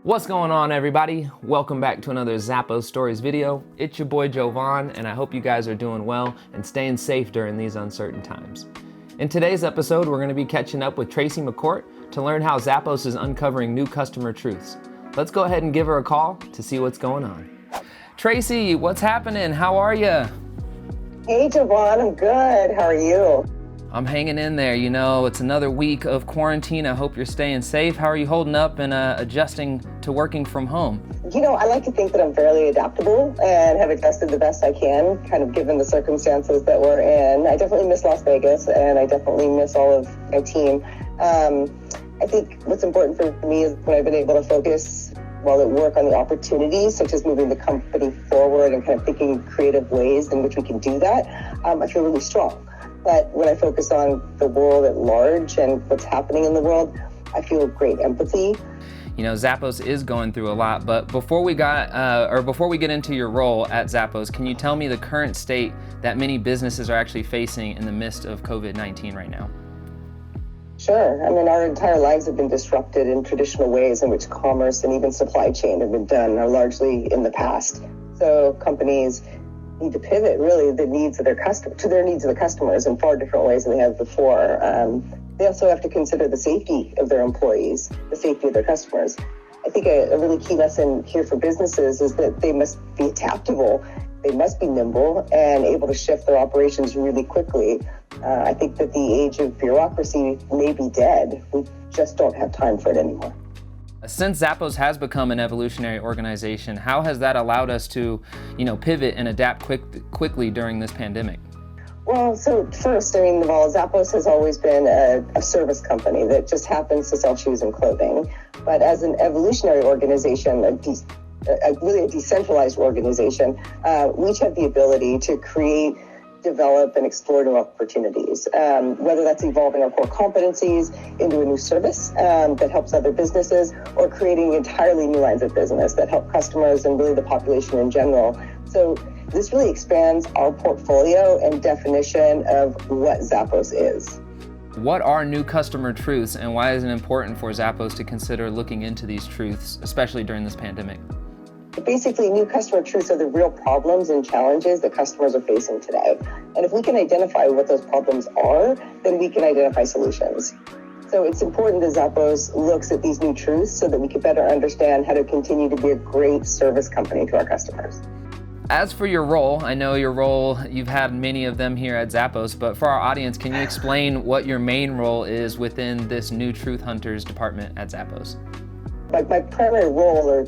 What's going on, everybody? Welcome back to another Zappos Stories video. It's your boy Jovan, and I hope you guys are doing well and staying safe during these uncertain times. In today's episode, we're going to be catching up with Tracy McCourt to learn how Zappos is uncovering new customer truths. Let's go ahead and give her a call to see what's going on. Tracy, what's happening? How are you? Hey, Jovan, I'm good. How are you? I'm hanging in there. You know, it's another week of quarantine. I hope you're staying safe. How are you holding up and adjusting to working from home? You know, I like to think that I'm fairly adaptable and have adjusted the best I can, kind of given the circumstances that we're in. I definitely miss Las Vegas, and I definitely miss all of my team. I think what's important for me is when I've been able to focus while at work on the opportunities, such as moving the company forward and kind of thinking creative ways in which we can do that, I feel really strong. But when I focus on the world at large and what's happening in the world, I feel great empathy. You know, Zappos is going through a lot, but before we get into your role at Zappos, can you tell me the current state that many businesses are actually facing in the midst of COVID-19 right now? Sure. I mean, our entire lives have been disrupted in traditional ways in which commerce and even supply chain have been done are largely in the past. So companies need to pivot really the needs of their needs of the customers in far different ways than they have before. They also have to consider the safety of their employees, the safety of their customers. I think a really key lesson here for businesses is that they must be adaptable. They must be nimble and able to shift their operations really quickly. I think that the age of bureaucracy may be dead. We just don't have time for it anymore. Since Zappos has become an evolutionary organization, how has that allowed us to, pivot and adapt quickly during this pandemic? Well, so first, Zappos has always been a service company that just happens to sell shoes and clothing. But as an evolutionary organization, a decentralized organization, we each have the ability to create, develop, and explore new opportunities, whether that's evolving our core competencies into a new service that helps other businesses, or creating entirely new lines of business that help customers and really the population in general. So this really expands our portfolio and definition of what Zappos is. What are new customer truths, and why is it important for Zappos to consider looking into these truths, especially during this pandemic? Basically, new customer truths are the real problems and challenges that customers are facing today. And if we can identify what those problems are, then we can identify solutions. So it's important that Zappos looks at these new truths so that we can better understand how to continue to be a great service company to our customers. As for your role, I know your role, you've had many of them here at Zappos, but for our audience, can you explain what your main role is within this new Truth Hunters department at Zappos? My primary role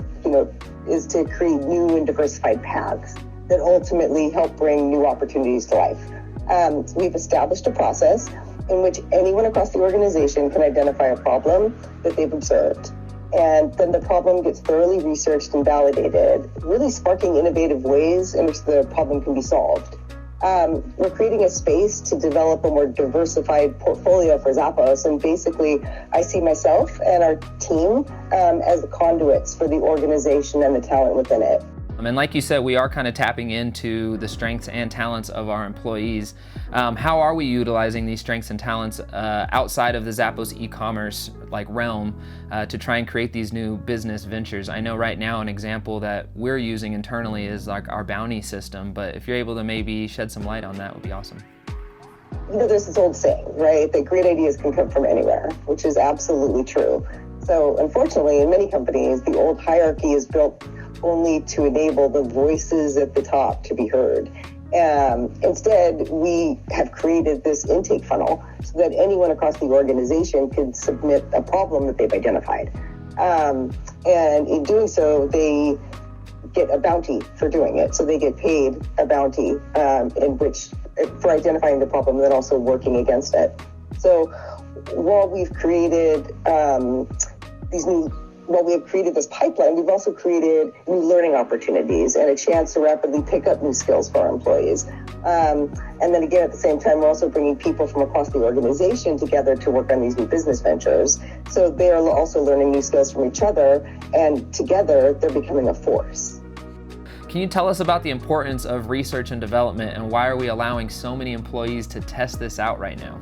is to create new and diversified paths that ultimately help bring new opportunities to life. We've established a process in which anyone across the organization can identify a problem that they've observed. And then the problem gets thoroughly researched and validated, really sparking innovative ways in which the problem can be solved. We're creating a space to develop a more diversified portfolio for Zappos, and basically I see myself and our team as the conduits for the organization and the talent within it. And like you said, we are kind of tapping into the strengths and talents of our employees. How are we utilizing these strengths and talents outside of the Zappos e-commerce realm to try and create these new business ventures? I know right now an example that we're using internally is our bounty system, but if you're able to maybe shed some light on that, would be awesome. There's this old saying, right, that great ideas can come from anywhere, which is absolutely true. So unfortunately, in many companies, the old hierarchy is built only to enable the voices at the top to be heard. Instead, we have created this intake funnel so that anyone across the organization can submit a problem that they've identified. And in doing so, they get a bounty for doing it. So they get paid a bounty for identifying the problem and then also working against it. So while we've created this pipeline, we've also created new learning opportunities and a chance to rapidly pick up new skills for our employees. And then again, at the same time, we're also bringing people from across the organization together to work on these new business ventures. So they are also learning new skills from each other, and together they're becoming a force. Can you tell us about the importance of research and development, and why are we allowing so many employees to test this out right now?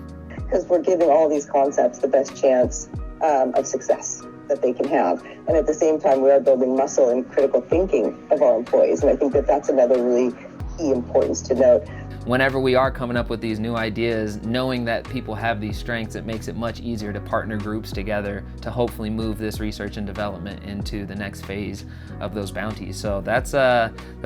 Because we're giving all these concepts the best chance of success. that they can have. And at the same time, we are building muscle and critical thinking of our employees. And I think that that's another really key importance to note. Whenever we are coming up with these new ideas, knowing that people have these strengths, it makes it much easier to partner groups together to hopefully move this research and development into the next phase of those bounties. So that's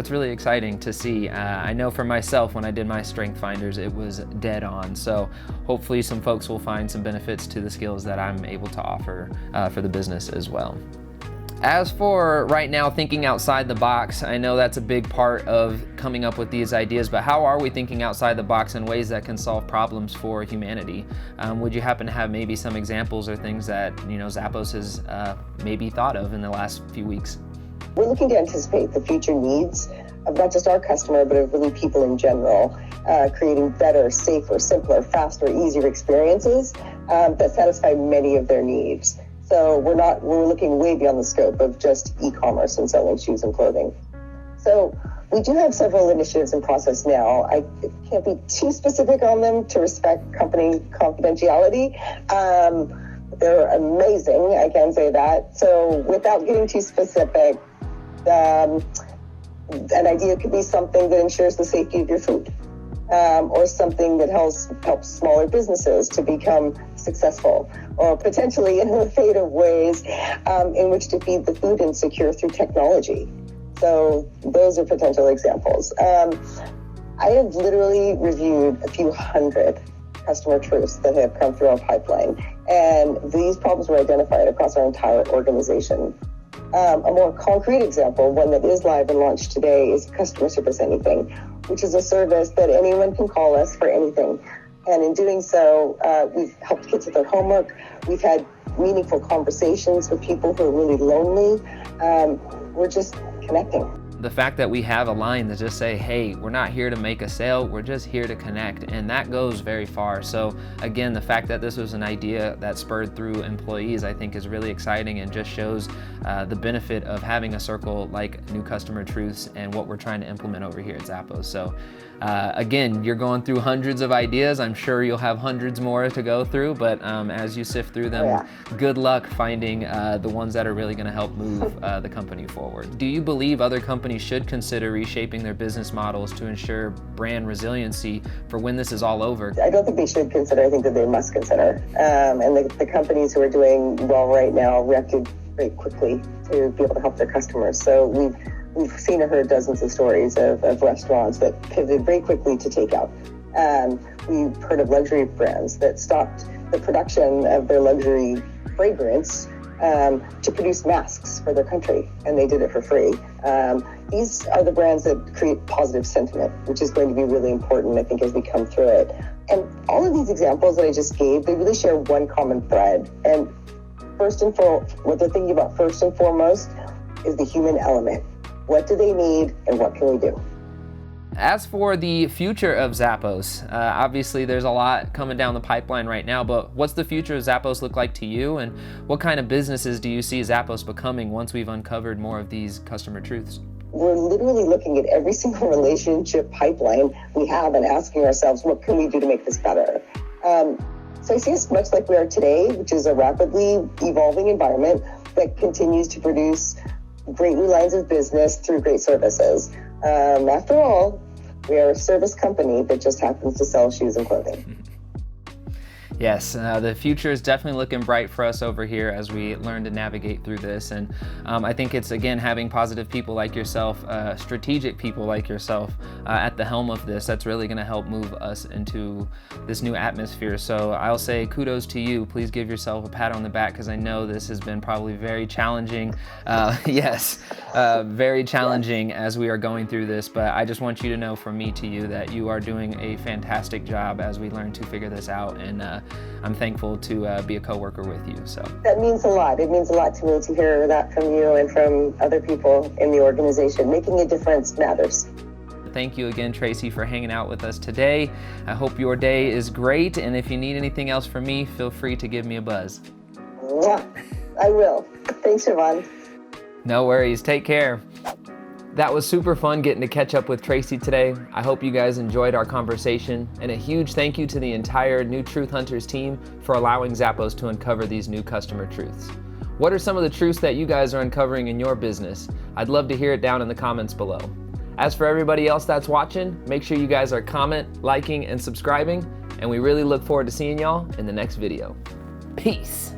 really exciting to see. I know for myself, when I did my strength finders, it was dead on. So hopefully some folks will find some benefits to the skills that I'm able to offer for the business as well. As for right now, thinking outside the box, I know that's a big part of coming up with these ideas, but how are we thinking outside the box in ways that can solve problems for humanity? Would you happen to have maybe some examples or things that, Zappos has maybe thought of in the last few weeks? We're looking to anticipate the future needs of not just our customer, but of really people in general, creating better, safer, simpler, faster, easier experiences that satisfy many of their needs. So we're looking way beyond the scope of just e-commerce and selling shoes and clothing. So we do have several initiatives in process now. I can't be too specific on them to respect company confidentiality. They're amazing, I can say that. So without getting too specific, an idea could be something that ensures the safety of your food. Or something that helps smaller businesses to become successful, or potentially innovative ways in which to feed the food insecure through technology. So those are potential examples. I have literally reviewed a few hundred customer truths that have come through our pipeline, and these problems were identified across our entire organization. A more concrete example, one that is live and launched today, is Customer Service Anything, which is a service that anyone can call us for anything. And in doing so, we've helped kids with their homework. We've had meaningful conversations with people who are really lonely. We're just connecting. The fact that we have a line that just say, hey, we're not here to make a sale, we're just here to connect, and that goes very far. So again, the fact that this was an idea that spurred through employees, I think is really exciting and just shows the benefit of having a circle like New Customer Truths and what we're trying to implement over here at Zappos. So again, you're going through hundreds of ideas. I'm sure you'll have hundreds more to go through, but as you sift through them, good luck finding the ones that are really gonna help move the company forward. Do you believe other companies should consider reshaping their business models to ensure brand resiliency for when this is all over? I don't think they should consider, I think that they must consider. And the companies who are doing well right now reacted very quickly to be able to help their customers. So we've seen or heard dozens of stories of restaurants that pivoted very quickly to takeout. We've heard of luxury brands that stopped the production of their luxury fragrance to produce masks for their country, and they did it for free. These are the brands that create positive sentiment, which is going to be really important, I think, as we come through it. And all of these examples that I just gave, they really share one common thread. And what they're thinking about first and foremost is the human element. What do they need, and what can we do? As for the future of Zappos, obviously there's a lot coming down the pipeline right now, but what's the future of Zappos look like to you, and what kind of businesses do you see Zappos becoming once we've uncovered more of these customer truths? We're literally looking at every single relationship pipeline we have and asking ourselves, what can we do to make this better? So I see us much like we are today, which is a rapidly evolving environment that continues to produce great new lines of business through great services. After all, we are a service company that just happens to sell shoes and clothing. Yes, the future is definitely looking bright for us over here as we learn to navigate through this. And I think it's, again, having positive people like yourself, strategic people like yourself at the helm of this, that's really going to help move us into this new atmosphere. So I'll say kudos to you. Please give yourself a pat on the back, because I know this has been probably very challenging. Very challenging as we are going through this. But I just want you to know, from me to you, that you are doing a fantastic job as we learn to figure this out. And I'm thankful to be a coworker with you. So that means a lot. It means a lot to me to hear that from you and from other people in the organization. Making a difference matters. Thank you again, Tracy, for hanging out with us today. I hope your day is great, and if you need anything else from me, feel free to give me a buzz. I will. Thanks, Siobhan. No worries. Take care. That was super fun getting to catch up with Tracy today. I hope you guys enjoyed our conversation, and a huge thank you to the entire New Truth Hunters team for allowing Zappos to uncover these new customer truths. What are some of the truths that you guys are uncovering in your business? I'd love to hear it down in the comments below. As for everybody else that's watching, make sure you guys are comment, liking, and subscribing, and we really look forward to seeing y'all in the next video. Peace.